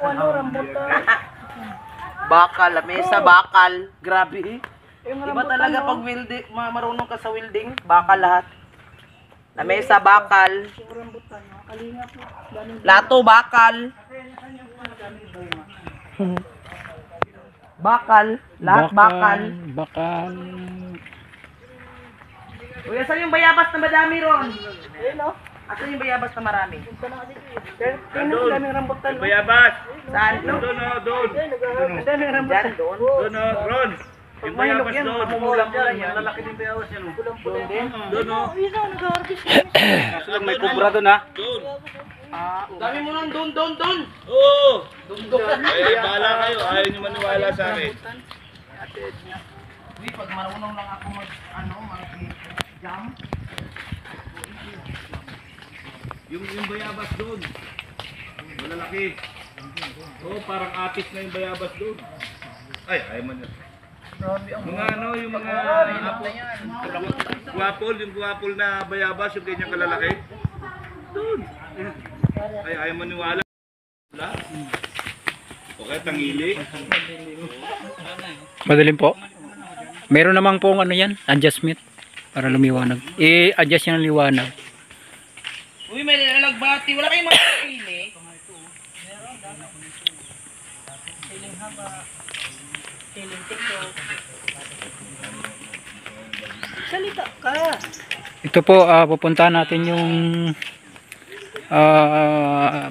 ano, rambutan. Bakal, lamesa, bakal. Grabe eh. Yung Iba rambutan, talaga no? pag welding, marunong ka sa welding, bakal lahat. Lamesa, bakal. Yung rambutan, no? Kalinga po. Daming Lato, bakal. Bakal. Lahat bakal. Bakal. Uy, asan yung bayabas na madami ron? ayun, no? Asan yung bayabas na marami? Punta na kasi dito. Tingnan ko daming rambutan, no? Bayabas. Saan? Doon, oh, doon. Ayun, nag-aarap. Daming rambutan. Dyan, doon. Doon, oh, Ron. Pag Yung mahilog bayabas yan, doon. mamumulang-mulang yan. Lalaki din bayabas yan. Pulang-pula. Doon, oh. Ayun, no, nag-aarap. Kaso lang may kubra doon, ha? Doon. Dami mo nang doon. Oo. Ay, bahala kayo. Ayaw nyo maniwala sa akin. Uy, pag marunong lang ako mag-jam. Yung bayabas doon. Malalaki. Oo, parang atis na yung bayabas doon. Ay, ayaw man yun. Mga ano, yung mga guwapol, yung guwapol na bayabas, yung ganyan kalalaki. Doon. Ay, ayaw maniwala. Wala. Okay, tangili. Madaling po. Meron namang pong ano yan, adjustment para lumiwanag. I-adjust yan ang liwanag. Uy, may nalagbati. Wala kayong mga pili. Salita ka. Ito po, pupuntahan natin yung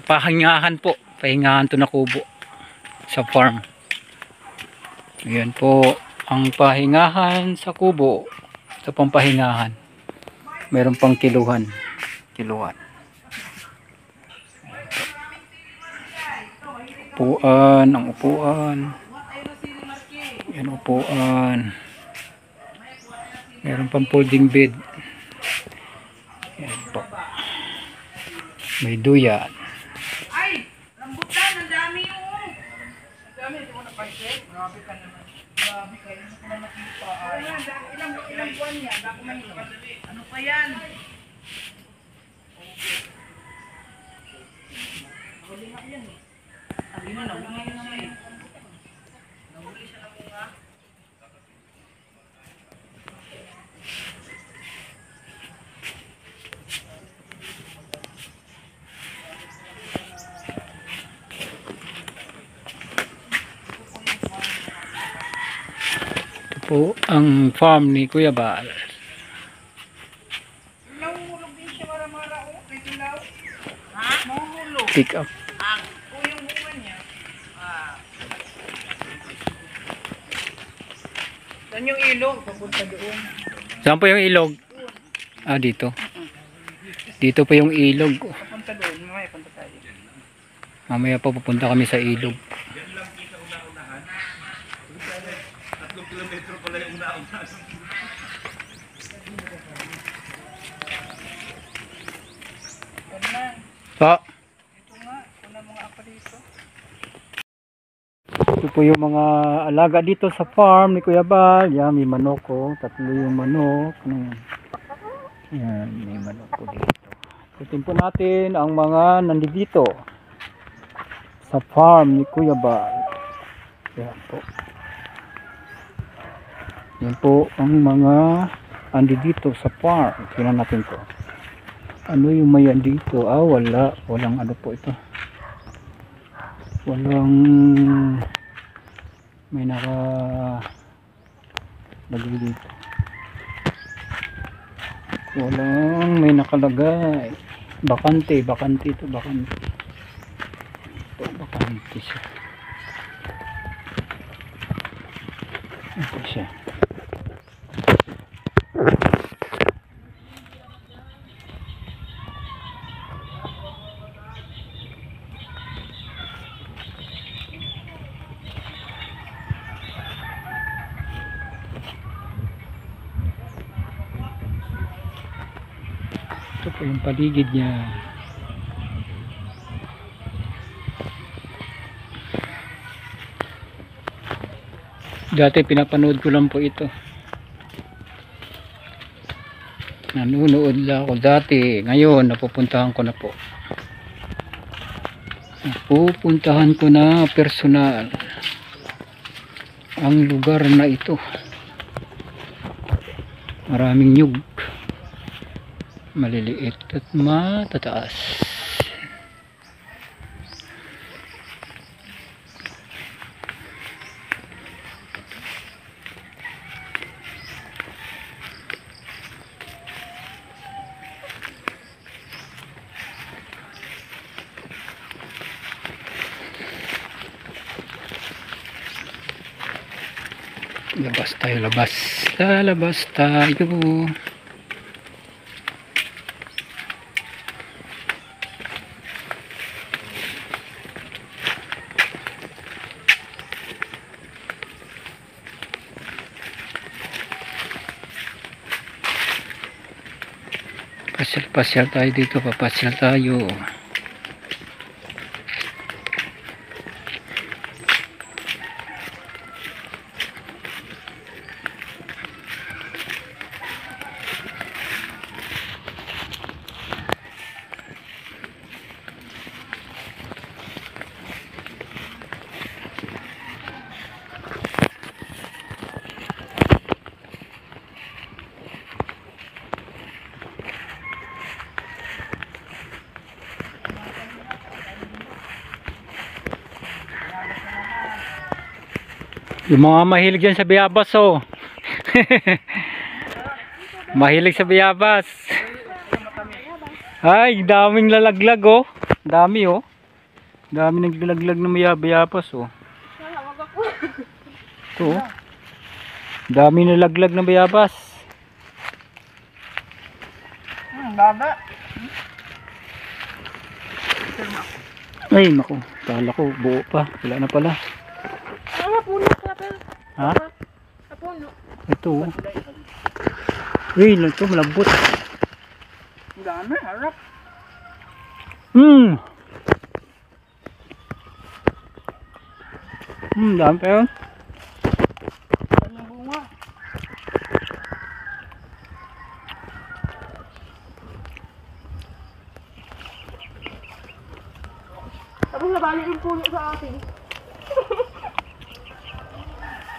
pahingahan po. Pahingahan to na kubo sa farm. Ayan po ang pahingahan sa kubo. Ito pong pahingahan. Meron pang kiluhan. Upuan, ang upuan. Ayan, upuan. Meron pang folding bed. Ayan po. May duyan. Ay! Rambutan! Ang dami yung... Ang dami. Hindi mo napansin? Grabe ka naman. Grabe kayo. Hindi ko na nakita. Ilang buwan yan? Bago mahilo. Ano pa yan? Huli nga yan eh. Sabi mo, nahuli yun siya eh. Nahuli siya ng bunga. Ito po ang farm ni Kuya Bal. Nahulog din siya mara-mara. Oh, may tilaw. Ha? Nahulog. Pick up. Yung bunga niya. Saan yung ilog? Papunta doon. Saan po yung ilog? Dito. Dito po yung ilog. Papunta doon. Mamaya punta tayo. Mamaya po pupunta kami sa ilog. 3 kilometro pala yung una-una. So, Ito nga. Una mga ako dito. ito po yung mga alaga dito sa farm ni Kuya Bal. Yan, may manok ko. Tatlo yung manok. Yan, may manok ko dito. Ikutin po natin ang mga nandito sa farm ni Kuya Bal. Yan po. Yan po ang mga andito sa farm. Tingnan natin po. Ano yung may andito? Wala. Walang ano po ito. Walang may nakalagay dito. Walang may nakalagay. Bakante ito. Bakante siya. Ito siya. Ito po yung paligid niya. Dati pinapanood ko lang po ito. Nanonood lang ako dati. Ngayon napupuntahan ko na po. Pupuntahan ko na personal ang lugar na ito. Maraming nyug, maliliit at matataas. Labas tayo, labas. Lalabas tayo. Pasyal-pasyal tayo dito, papasyal tayo. Yung mga mahilig dyan sa bayabas, oh. Mahilig sa bayabas. Ay, daming lalaglag, oh. Dami, oh. Dami naglalaglag ng bayabas, oh. Ito, oh. Dami nalaglag ng bayabas. Baba. Ay, naku. Kala ko, buo pa. Wala na pala. Puno ka pa. Ha? Puno. Ito, oh. Uy, ito, malambot. Ang dami, harap. Dami pa yun. Ano bunga? Tapos nabalik yung puno sa akin.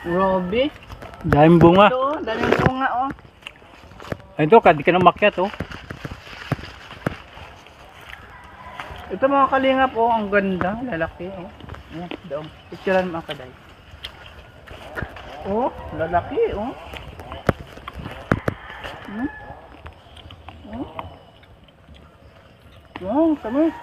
Roby. Daming bunga. Ito, daming bunga, oh. Ito, di ka na makyat, oh. Ito mga kalingap, oh, ang ganda, lalaki, oh. Ayan, doon. Picturean mo ang kaday. Oh, lalaki, oh. Oh, kami.